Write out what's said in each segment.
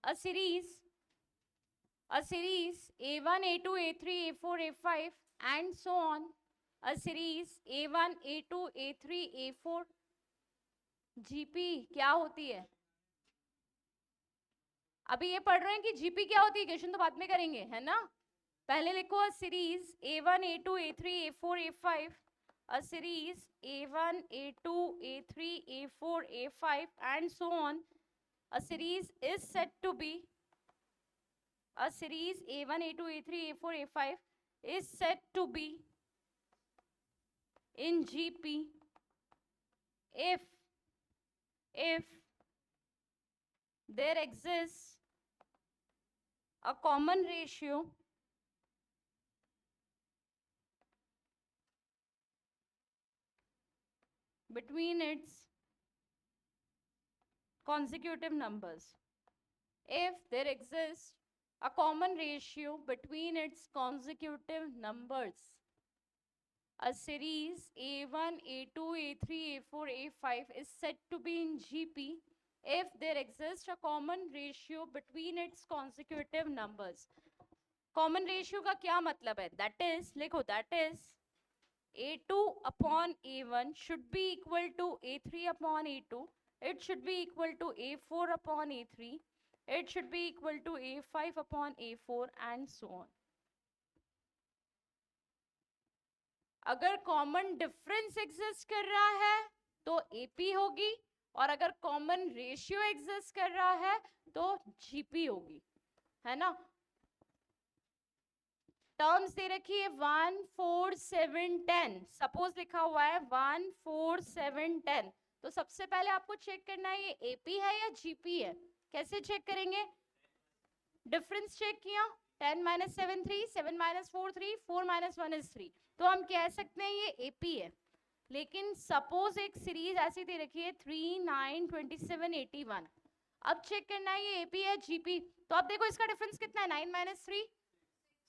a series A1, A2, A3, A4, A5 and so on, a series A1, A2, A3, A4, GP क्या होती है? अभी ये पढ़ रहे हैं कि GP क्या होती है, क्वेश्चन तो बाद में करेंगे, है ना? पहले लिखो series A1, A2, A3, A4, A5, a series A1, A2, A3, A4, A5 and so on, a series is said to be, a series A1, A2, A3, A4, A5 is said to be in GP if there exists a common ratio between its consecutive numbers. If there exists a common ratio between its consecutive numbers, a series A1, A2, A3, A4, A5 is said to be in GP if there exists a common ratio between its consecutive numbers. Common ratio का क्या मतलब है? That is, लिखो, that is A2 upon A1 should be equal to A3 upon A2. It should be equal to A4 upon A3. It should be equal to A5 upon A4 and so on. अगर common difference exist कर रहा है तो AP होगी, और अगर common ratio exist कर रहा है तो GP होगी, है ना? टर्म्स दे रखी है 1, 4, 7, 10. सपोज लिखा हुआ है 1, 4, 7, 10. तो सबसे पहले आपको चेक करना है ये AP है या GP है. कैसे चेक करेंगे? डिफरेंस चेक किया, 10 minus 7 3, 7 minus 4 3, 4 minus 1 is 3. तो हम कह सकते हैं ये AP है. लेकिन सपोज एक सीरीज ऐसी दे रखी है 3, 9, 27, 81. अब चेक करना है ये AP है GP. तो अब देखो इसका डिफरेंस कितना है, 9 minus 3.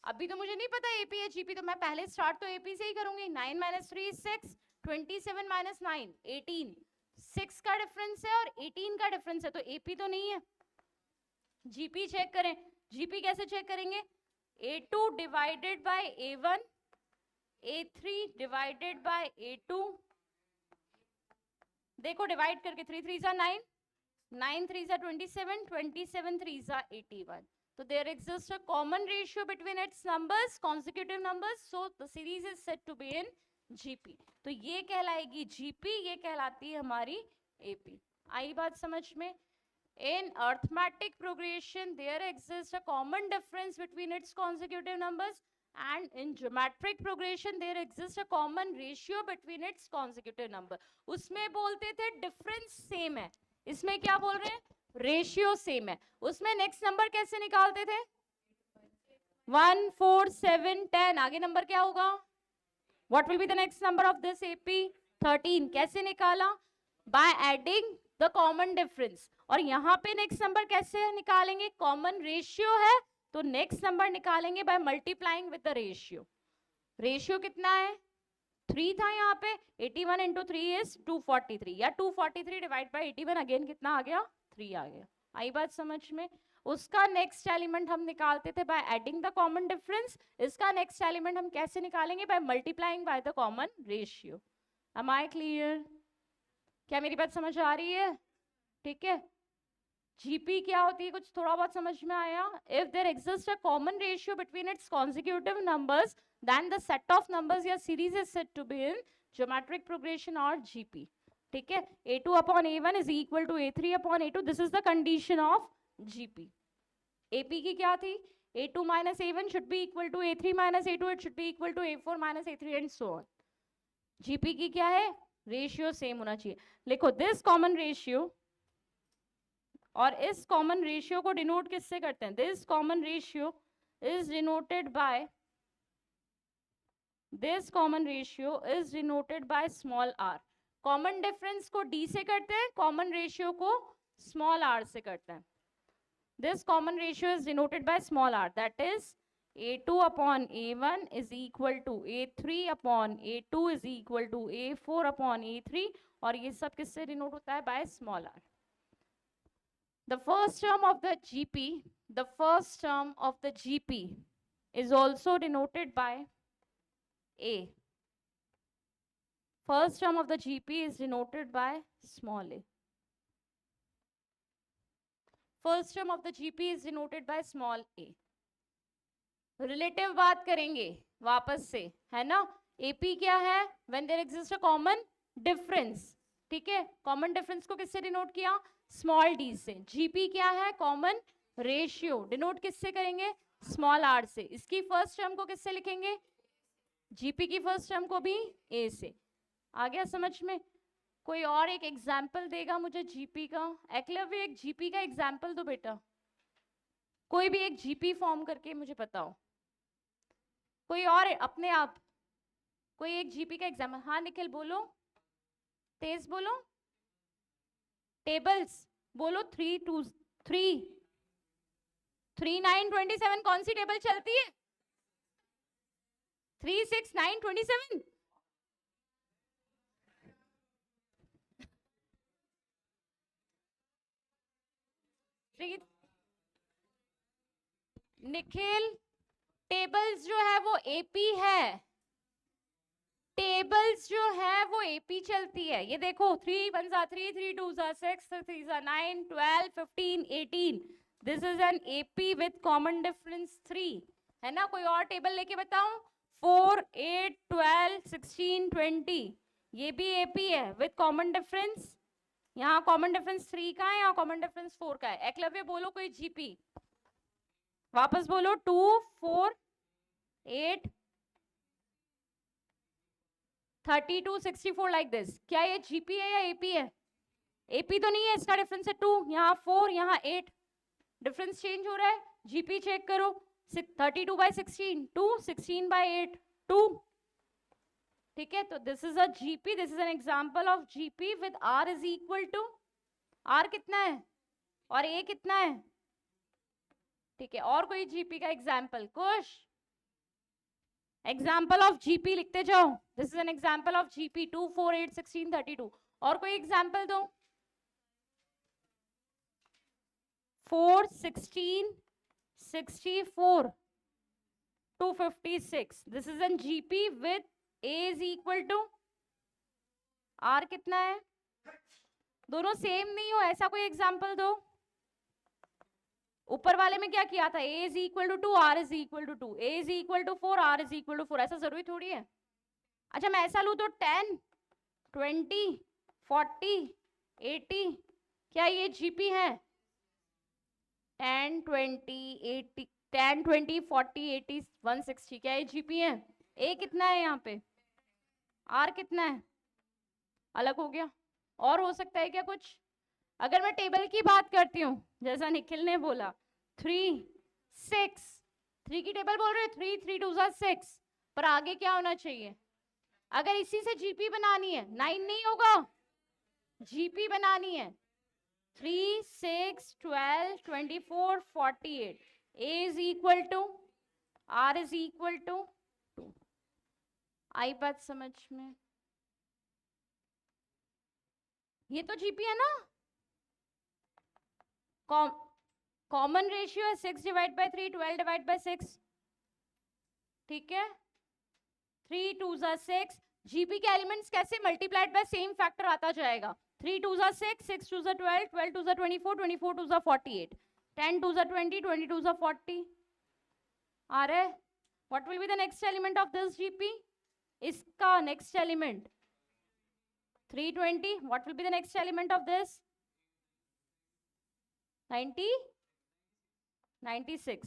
अभी तो मुझे नहीं पता AP है GP, तो मैं पहले स्टार्ट तो AP से ही करूंगी. 9 minus 3 is 6, 27 minus 9 18. 6 का डिफरेंस है और 18 का डिफरेंस है, तो AP तो नहीं है. GP चेक करें. GP कैसे चेक करेंगे? A2 divided by A1, A3 divided by A2. देखो डिवाइड करके 3 3 9, 9 3 27, 27 3 81. So there exists a common ratio between its numbers, consecutive numbers. So the series is said to be in GP. तो ये कहलाएगी GP, ये कहलाती है हमारी AP. आई बात समझ में? In arithmetic progression, there exists a common difference between its consecutive numbers, and in geometric progression, there exists a common ratio between its consecutive number. उसमें बोलते थे difference same है, इसमें क्या बोल रहे हैं? रेशियो सेम है. उसमें नेक्स्ट नंबर कैसे निकालते थे? 1, 4, 7, 10. आगे नंबर क्या होगा? What will be the next number of this AP? 13. कैसे निकाला? Bye adding the common difference. और यहाँ पे नेक्स्ट नंबर कैसे निकालेंगे? कॉमन रेशियो है तो नेक्स्ट नंबर निकालेंगे by multiplying with the ratio. Ratio कितना है? 3 था यहाँ पे. 81 इंटू 3 इज 243, या 243 डिवाइड बाय 81, अगेन कितना आ गया? 3 आ गया. आई बात समझ में? उसका नेक्स्ट एलिमेंट हम निकालते थे by adding the common difference. इसका नेक्स्ट एलिमेंट हम कैसे निकालेंगे? By multiplying by the common ratio. Am I clear? क्या मेरी बात समझ आ रही है? ठीक है. GP क्या होती है, कुछ थोड़ा बहुत समझ में आया? If there exist a common ratio between its consecutive numbers, then the set of numbers या series is said to be in geometric progression or GP. ठीक है. A2 upon A1 is equal to A3 upon A2. This is the condition of GP. AP की क्या थी? A2 minus A1 should be equal to A3 minus A2. It should be equal to A4 minus A3 and so on. GP की क्या है? Ratio same होना चाहिए. लिखो this common ratio, और इस कॉमन रेशियो को डिनोट किससे करते हैं? This common ratio is denoted by, this common ratio is denoted by small r. Common difference को D से करते हैं, कॉमन रेशियो को स्मॉल r से करते हैं. This common ratio is denoted by small r, that is A2 upon A1 is equal to A3 upon A2 is equal to A4 upon A3, और ये सब किससे डिनोट होता है? By small r. The first term of the GP, the first term of the GP is also denoted by A. First term of the GP is denoted by small a. First term of the GP is denoted by small a. Relative बात करेंगे वापस से, है ना. AP क्या है? When there exists a common difference. ठीक है, कॉमन डिफरेंस को किससे डिनोट किया? स्मॉल d से. GP क्या है? Common ratio. डिनोट किससे करेंगे? स्मॉल r से. इसकी फर्स्ट टर्म को किससे लिखेंगे? GP की फर्स्ट टर्म को भी a से. आ गया समझ में? कोई और एक एग्जाम्पल देगा मुझे GP का? एकलव्य एक GP का एग्जाम्पल दो बेटा. कोई भी एक GP फॉर्म करके मुझे बताओ. कोई और अपने आप कोई एक GP का एग्जाम्पल. हाँ निखिल बोलो, तेज बोलो. टेबल्स बोलो. 3 2 3 3 9 27 कौन सी टेबल चलती है? 3 6 9 27. निखिल टेबल्स जो है वो AP है. टेबल्स जो है वो AP चलती है. ये देखो 3 1 3 3 2 6 3 9 12 15 18. This is N AP with common difference 3, है ना. कोई और टेबल लेके बताओ. 4 8 12 16 20. ये भी AP है विथ कॉमन डिफरेंस. यहाँ कॉमन डिफरेंस 3 का है, यहाँ कॉमन डिफरेंस 4 का है. एकलव्य बोलो कोई GP. वापस बोलो. 2 4 8 32 64 लाइक दिस. क्या ये GP है या AP है? AP तो नहीं है, इसका डिफरेंस है 2. यहाँ 4 यहाँ 8. डिफरेंस चेंज हो रहा है. GP चेक करो. 32 by 16 2, 16 by 8 2. ठीक है, तो this is a GP. This is an example of GP with R is equal to. R कितना है और A कितना है? ठीक है, और कोई GP का एग्जाम्पल? कुछ एग्जाम्पल ऑफ GP लिखते जाओ. This is an example of GP 2 4 8 16 32. और कोई एग्जाम्पल दो. 4 16 64 256. This is an GP with A is equal to. R कितना है? दोनों सेम नहीं हो, ऐसा कोई एग्जाम्पल दो. ऊपर वाले में क्या किया था? A is equal to 2, R is equal to 2. A is equal to 4, R is equal to 4. ऐसा जरूरी थोड़ी है. अच्छा मैं ऐसा लू तो 10 20 40 80. क्या ये GP है? 10 20 80 10 20 40 80 160. क्या ये GP है? A कितना है यहाँ पे? R कितना है? अलग हो गया. और हो सकता है क्या कुछ? अगर मैं टेबल की बात करती हूँ, जैसा निखिल ने बोला 3 6. 3 की टेबल बोल रहे 3 3 2 6. पर आगे क्या होना चाहिए? अगर इसी से GP बनानी है, 9 नहीं होगा. GP बनानी है 3 6 12 24 48. A is equal to R is equal to 2. आई बात समझ में? ये तो GP है ना. कॉमन रेशियो है 6 डिवाइड बाय 3 12 डिवाइड बाय 6. ठीक है, 3 2 6. GP के एलिमेंट्स कैसे? मल्टीप्लाइड बाय सेम फैक्टर आता जाएगा. 3 2 6 6 2 12 12 2 24 24 2 48 10 2 20 20 2 40. आ रहा है? What will be the next element of this GP? इसका next element 320. What will be the next element of this? 90 96.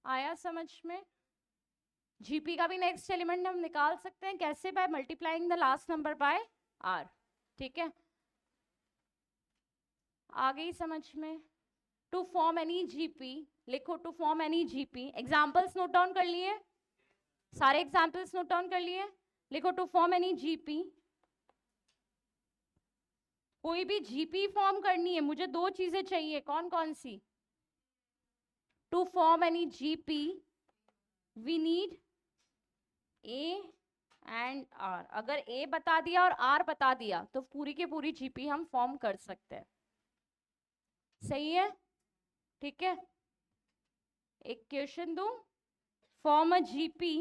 आया समझ में? GP का भी नेक्स्ट एलिमेंट हम निकाल सकते हैं कैसे? By multiplying the last number by R. ठीक है, आ गई समझ में? टू फॉर्म एनी GP लिखो. To form any GP. Examples note down कर लिए? सारे एग्जाम्पल्स नोट डाउन कर लिए? लिखो टू फॉर्म एनी GP. कोई भी GP फॉर्म करनी है मुझे दो चीजें चाहिए. कौन कौन सी? To form any GP we need A and R. अगर A बता दिया और R बता दिया तो पूरी की पूरी GP हम फॉर्म कर सकते हैं. सही है, ठीक है। एक क्वेश्चन दो, फॉर्म अ जीपी,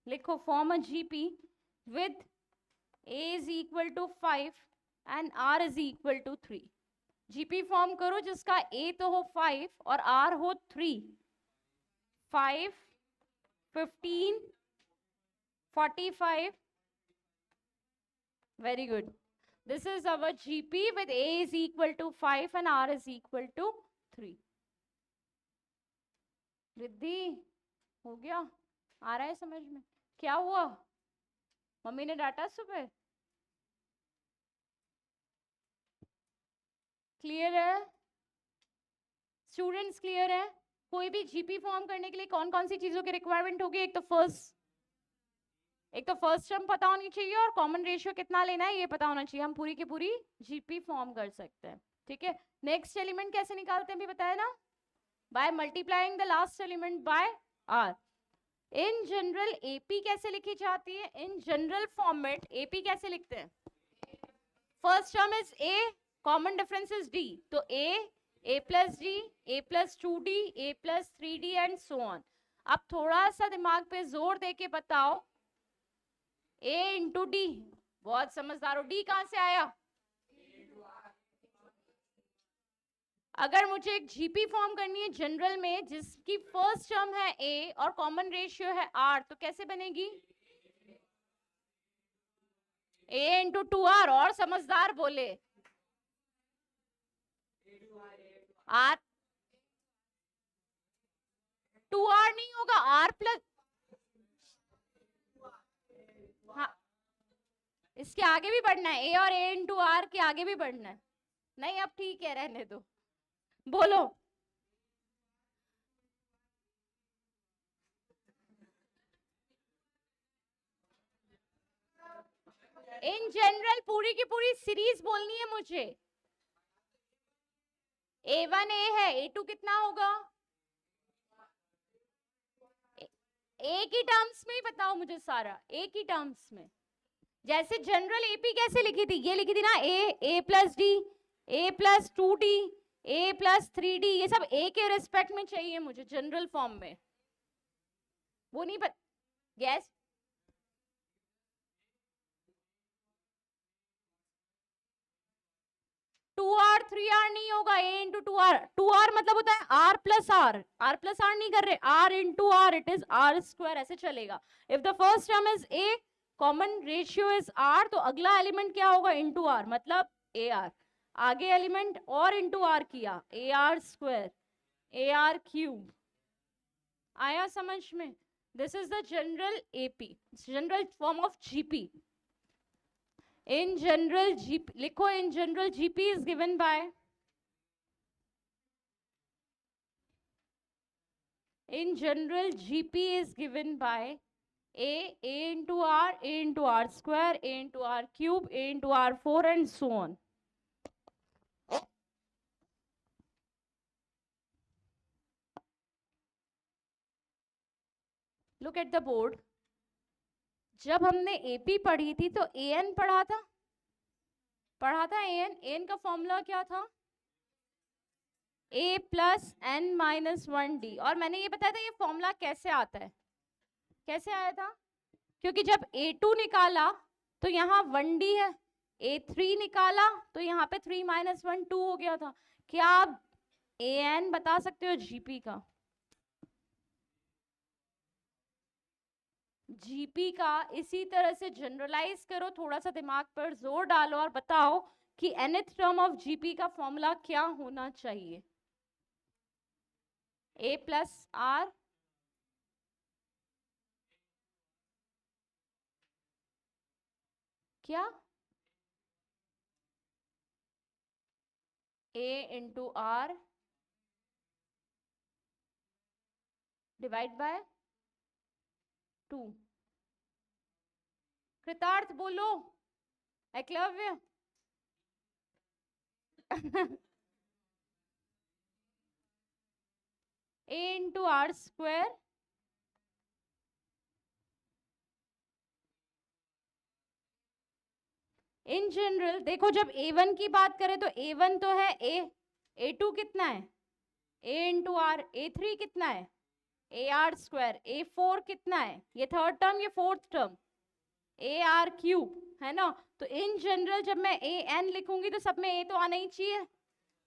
लिखो form a GP with a is equal to 5 and r is equal to 3। GP form करो जिसका a तो हो 5 और r हो 3। 5, 15, 45, very good। This is our GP with a is equal to 5 and r is equal to 3। Riddhi, हो गया? आ रहा है समझ में? क्या हुआ? मम्मी ने डांटा सुबह? क्लियर है स्टूडेंट्स? क्लियर है? कोई भी जीपी फॉर्म करने के लिए कौन कौन सी चीजों की रिक्वायरमेंट होगी? एक तो फर्स्ट टर्म पता होनी चाहिए और कॉमन रेशियो कितना लेना है ये पता होना चाहिए, हम पूरी की पूरी जीपी फॉर्म कर सकते हैं, ठीक है। नेक्स्ट एलिमेंट कैसे निकालते हैं भी बताया ना, by multiplying the last element by R. In general AP कैसे लिखी जाती है? इन जनरल फॉर्मेट एपी कैसे लिखते हैं? First term is a, common difference is d, तो a plus d, a plus 2d, a plus 3d and so on. अब थोड़ा सा दिमाग पे जोर दे के बताओ, a इंटू डी, बहुत समझदार हो, डी कहां से आया? अगर मुझे एक जीपी फॉर्म करनी है जनरल में जिसकी फर्स्ट टर्म है a और कॉमन रेशियो है r, तो कैसे बनेगी? a इंटू 2r, और समझदार बोले r, 2r नहीं होगा, r प्लस, हाँ इसके आगे भी बढ़ना है, a और a इंटू आर के आगे भी बढ़ना है। नहीं अब ठीक है रहने दो, बोलो। इन जनरल पूरी की पूरी सीरीज बोलनी है मुझे। a1 a है, a2 कितना होगा? एक ही टर्म्स में ही बताओ मुझे सारा, एक ही टर्म्स में। जैसे जनरल एपी कैसे लिखी थी? ये लिखी थी ना, ए plus d, a plus 2d, a plus 3d, ये सब ए के रिस्पेक्ट में चाहिए मुझे जनरल फॉर्म में, वो नहीं पता। गैस 2r 3r नहीं होगा, a इंटू 2r, 2r मतलब होता है r प्लस r नहीं कर रहे, r into r, it is r square, ऐसे चलेगा। If the first term is a, common ratio is r, तो अगला एलिमेंट क्या होगा? इंटू r, मतलब ar। आगे एलिमेंट और इंटू r किया, ar स्क्वायर, ar क्यूब। आया समझ में? This is the general AP, general form of GP. In general GP, लिखो in general GP is given by, in general GP is given by a into r, a into r square, a into r cube, a into r4 and so on। Look at the board। जब हमने AP पढ़ी थी तो AN पढ़ा था AN का formula क्या था? A plus n minus 1d। और मैंने ये बताया था ये फॉर्मूला कैसे आता है, कैसे आया था? क्योंकि जब A2 निकाला तो यहाँ 1d है, A3 निकाला तो यहाँ पे 3 माइनस 1 2 हो गया था। क्या आप AN बता सकते हो GP का? जीपी का इसी तरह से जनरलाइज करो, थोड़ा सा दिमाग पर जोर डालो और बताओ कि nth टर्म ऑफ जीपी का फॉर्मूला क्या होना चाहिए? a प्लस आर, क्या? a into R divide by 2। Kritarth बोलो, Eklavya a into R square in general देखो जब A1 की बात करें तो A1 तो है A, A2 कितना है A इंटू आर, A3 कितना है ए आर स्क्वायर, A4 कितना है, ये थर्ड टर्म ये fourth term A R cube, है ना। तो इन जनरल जब मैं ए एन लिखूंगी तो सब में ए तो आना ही चाहिए,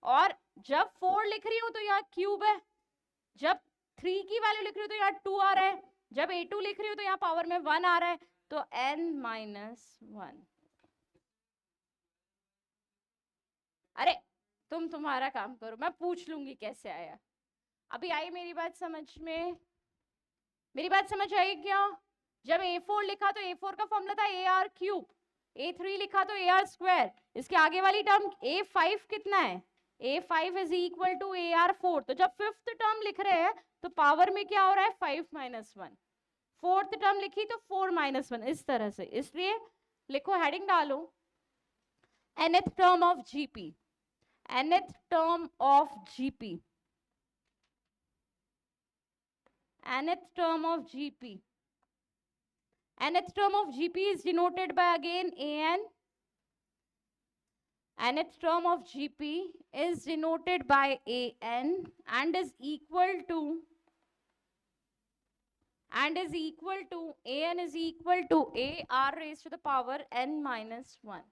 और जब 4 लिख रही हूं तो यहाँ क्यूब है, जब 3 की वैल्यू लिख रही हूँ तो यहाँ 2 आ रहा है, जब A2 लिख रही हूँ तो यहाँ पावर में 1 आ रहा है, तो n-1। अरे तुम्हारा काम करो, मैं पूछ लूंगी कैसे आया। अभी आई मेरी बात समझ में? मेरी बात समझ आई क्या? जब A4 लिखा तो A4 का फॉर्मूला था ए आर क्यूब, A3 लिखा तो ए आर स्क्वायर, इसके आगे वाली टर्म A5 कितना है, A5 is equal to A R 4। तो जब फिफ्थ टर्म लिख रहे हैं तो पावर में क्या हो रहा है 5 माइनस 1, फोर्थ टर्म लिखी तो 4 माइनस 1, इस तरह से। इसलिए लिखो, हेडिंग डालो nth term of GP, nth term of GP, nth term of GP. Nth term of GP is denoted by again AN. Nth term of GP is denoted by AN and is equal to AN is equal to A R raised to the power n minus 1.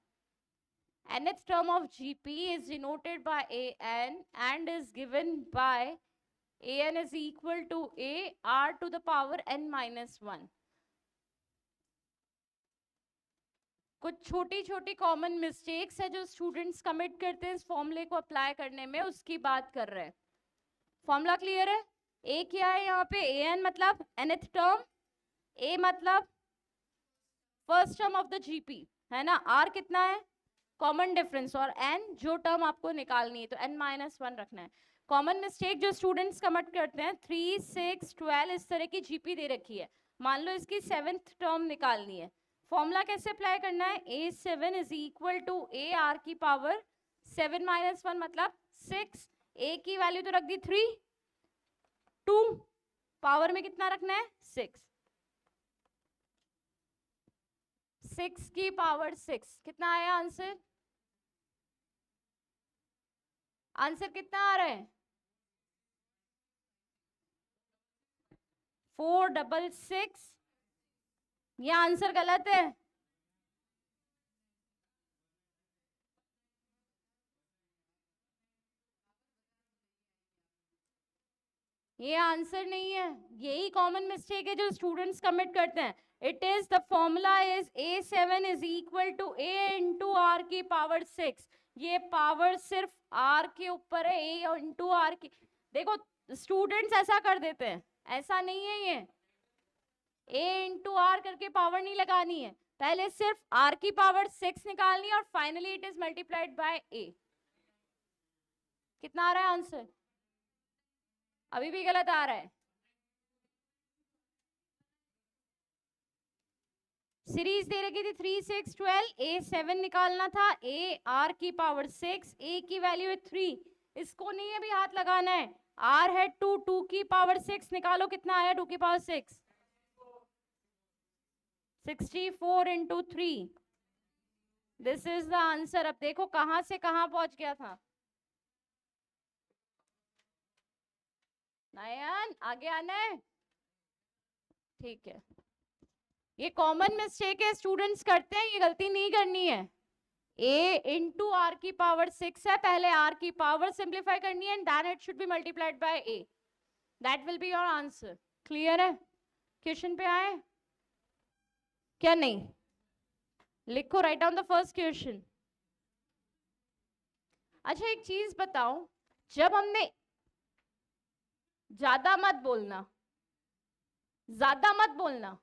Nth term of GP is denoted by AN and is given by an is equal to a r to the power n minus 1. कुछ छोटी छोटी common mistakes है जो students commit करते हैं इस फॉर्मूले को अप्लाई करने में, उसकी बात कर रहे हैं। फॉर्मूला क्लियर है? ए क्या है यहाँ पे, an मतलब nth टर्म, a मतलब first term of the GP, है ना, r कितना है कॉमन डिफरेंस, और n जो टर्म आपको निकालनी है तो n माइनस 1 रखना है। कॉमन मिस्टेक जो स्टूडेंट्स कमिट करते हैं, 3, 6, 12 इस तरह की जीपी दे रखी है, मान लो इसकी 7th टर्म निकालनी है, फॉर्मूला कैसे अप्लाई करना है, A7 is equal to A R की पावर 7 माइनस 1 मतलब 6, ए की वैल्यू तो रख दी 3, 2 पावर में कितना रखना है 6, 6 की पावर 6, कितना आया आंसर? आंसर कितना आ रहा है 466। ये आंसर गलत है, ये आंसर नहीं है, यही कॉमन मिस्टेक है जो स्टूडेंट्स कमिट करते हैं। It is the formula is A7 is equal to A into R की पावर 6, ये पावर सिर्फ आर के ऊपर है, A इंटू आर की। देखो स्टूडेंट्स ऐसा कर देते हैं, ऐसा नहीं है, ये A इंटू आर करके पावर नहीं लगानी है, पहले सिर्फ आर की पावर 6 निकालनी है और finally it is multiplied by A। कितना आ रहा है आंसर? अभी भी गलत आ रहा है। सीरीज दे रखी थी 3, 6, 12, A7 निकालना था, A R की पावर 6, A की वैल्यू है 3, इसको नहीं है भी हाथ लगाना है, R है 2, 2 की पावर 6 निकालो, कितना आया 2 की power 6, 64 into 3, this is the answer. अब देखो कहां से कहां पहुंच गया था नयन, आगे आना है, ठीक है। ये कॉमन मिस्टेक है स्टूडेंट्स करते हैं, ये गलती नहीं करनी है। A इंटू आर की पावर 6 है, पहले आर की पावर सिंप्लीफाई करनी है and then it should be multiplied by A, that will be your answer. Clear है? क्वेश्चन पे आए क्या? नहीं लिखो, write down the first question. अच्छा एक चीज बताओ, जब हमने ज्यादा मत बोलना, ज्यादा मत बोलना,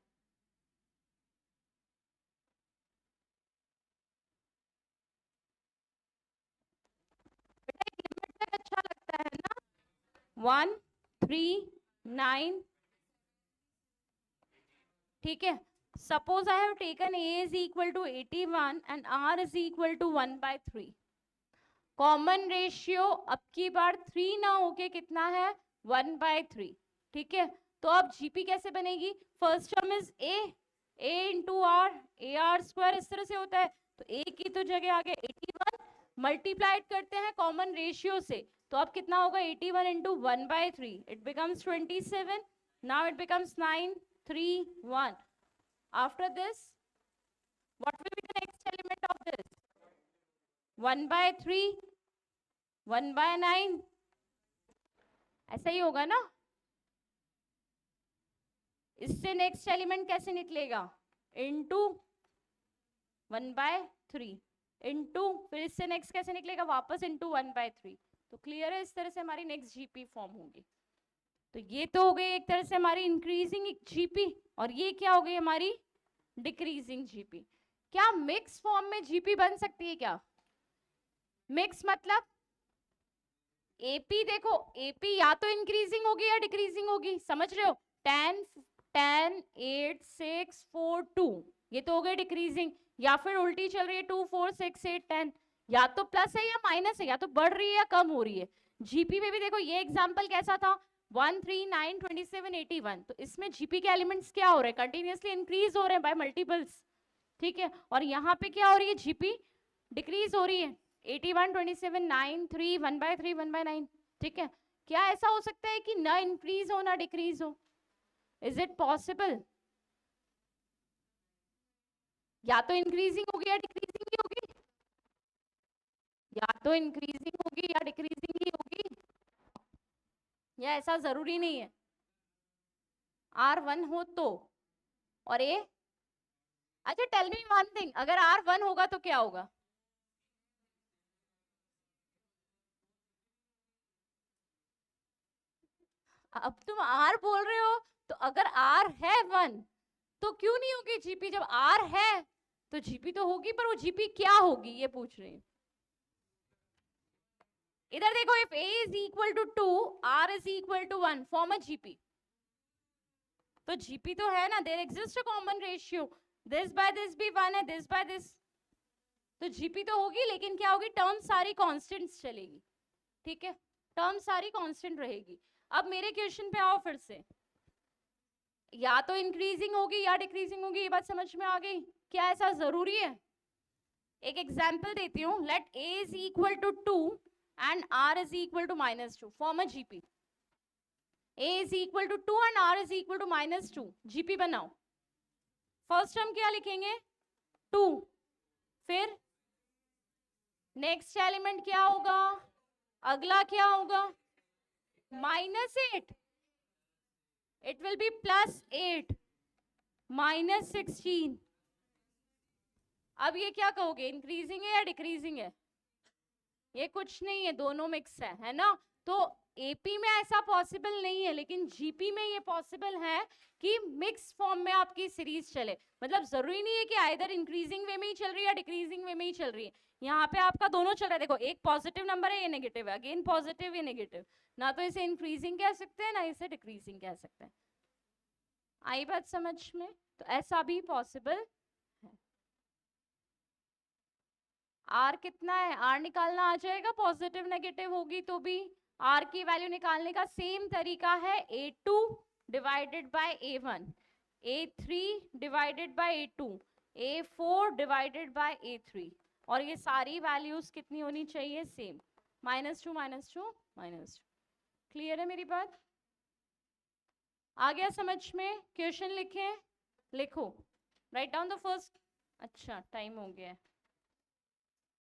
अच्छा लगता है ना, 1, 3, 9, ठीक है। Suppose I have taken A is equal to 81 and R is equal to 1/3, common ratio अब की बार 3 ना होके कितना है 1/3, ठीक है। तो अब जीपी कैसे बनेगी, first term is A into R, A R square इस तरह से होता है, तो ए की तो जगह आ गया 81, मल्टीप्लाइड करते हैं कॉमन रेशियो से, तो अब कितना होगा 81 into 1/3, it becomes 27. Now it becomes 931. After this what will be the next element of this? 1/3, 1/9, ऐसा ही होगा ना. इससे नेक्स्ट एलिमेंट कैसे निकलेगा? इनटू 1/3 इनटू, फिर इससे नेक्स्ट कैसे निकलेगा? वापस इनटू 1/3. तो क्लियर है, इस तरह से हमारी नेक्स्ट जीपी फॉर्म होगी. तो ये तो हो गई एक तरह से हमारी इंक्रीजिंग जीपी, और ये क्या हो गई हमारी डिक्रीजिंग जीपी. क्या मिक्स फॉर्म में जीपी बन सकती है क्या? मिक्स मतलब एपी, देखो एपी या तो इंक्रीजिंग होगी या डिक्रीजिंग होगी, समझ रहे हो? 10 10 8 6 4 2, ये तो हो गई डिक्रीजिंग. या फिर उल्टी चल रही है 2 4 6 8 10, या तो प्लस है या माइनस है, या तो बढ़ रही है या कम हो रही है. जीपी में भी देखो ये एग्जांपल कैसा था, 1 3 9 27 81, तो इसमें जीपी के एलिमेंट्स क्या हो रहे हैं? कंटिन्यूअसली इंक्रीज हो रहे हैं बाय मल्टीपल्स. ठीक है, और यहाँ पे क्या हो रही है? जीपी डिक्रीज हो रही है. 81 27 9 3 1/3 1/9. ठीक है, क्या ऐसा हो सकता है कि ना इंक्रीज हो ना डिक्रीज हो? Is it possible? या तो इंक्रीजिंग होगी या डिक्रीजिंग ही होगी, या तो इंक्रीजिंग होगी या डिक्रीजिंग ही होगी, या ऐसा जरूरी नहीं है? R1 हो तो, और ए, अच्छा टेल मी वन थिंग, अगर R1 होगा तो क्या होगा? अब तुम R बोल रहे हो, तो अगर R है 1 तो क्यों नहीं होगी जीपी? जब R है तो जीपी तो होगी, पर वो जीपी क्या होगी ये पूछ रही हूँ. इधर देखो, if A is equal to 2, R is equal to 1, form a GP. तो जीपी तो है ना, there exist a common ratio, this by this भी 1 है, दिस बाय दिस, तो जीपी तो होगी, लेकिन क्या होगी? टर्म सारी कांस्टेंट्स चलेगी. ठीक है, टर्म सारी कांस्टेंट रहेगी. अब मेरे क्वेश्चन पे आओ फिर से, या तो इंक्रीजिंग होगी या डिक्रीजिंग होगी, ये बात समझ में आ गई? क्या ऐसा जरूरी है? एक एग्जांपल देती हूँ, late a is equal to 2 and r is equal to -2, form a GP. a is equal to 2 and r is equal to -2, GP बनाओ. फर्स्ट टर्म क्या लिखेंगे? 2. फिर नेक्स्ट एलिमेंट क्या होगा? अगला क्या होगा? -8. It will be +8 -16. अब ये क्या कहोगे, इंक्रीजिंग है या डिक्रीजिंग है? ये कुछ नहीं है, दोनों मिक्स है ना. तो एपी में ऐसा पॉसिबल नहीं है, लेकिन जीपी में ये पॉसिबल है कि मिक्स फॉर्म में आपकी सीरीज चले. मतलब जरूरी नहीं है कि आइदर इंक्रीजिंग वे में ही चल रही है या डिक्रीजिंग वे में ही चल रही है. यहाँ पे आपका दोनों चल रहा है. देखो, एक पॉजिटिव नंबर है, ये नेगेटिव है, अगेन पॉजिटिव ये नेगेटिव. ना तो इसे इंक्रीजिंग कह सकते हैं, ना इसे डिक्रीजिंग कह सकते हैं. आई बात समझ में? तो ऐसा भी पॉसिबल है. आर कितना है? आर निकालना आ जाएगा, पॉजिटिव नेगेटिव होगी तो भी. आर की वैल्यू निकालने का सेम तरीका है, A2 divided by A1, A3 divided by A2, A4 divided by A3, और ये सारी वैल्यूज कितनी होनी चाहिए? सेम, -2 -2 -2. क्लियर है मेरी बात? आ गया समझ में? क्वेश्चन लिखें, लिखो, राइट डाउन द फर्स्ट. अच्छा टाइम हो गया है.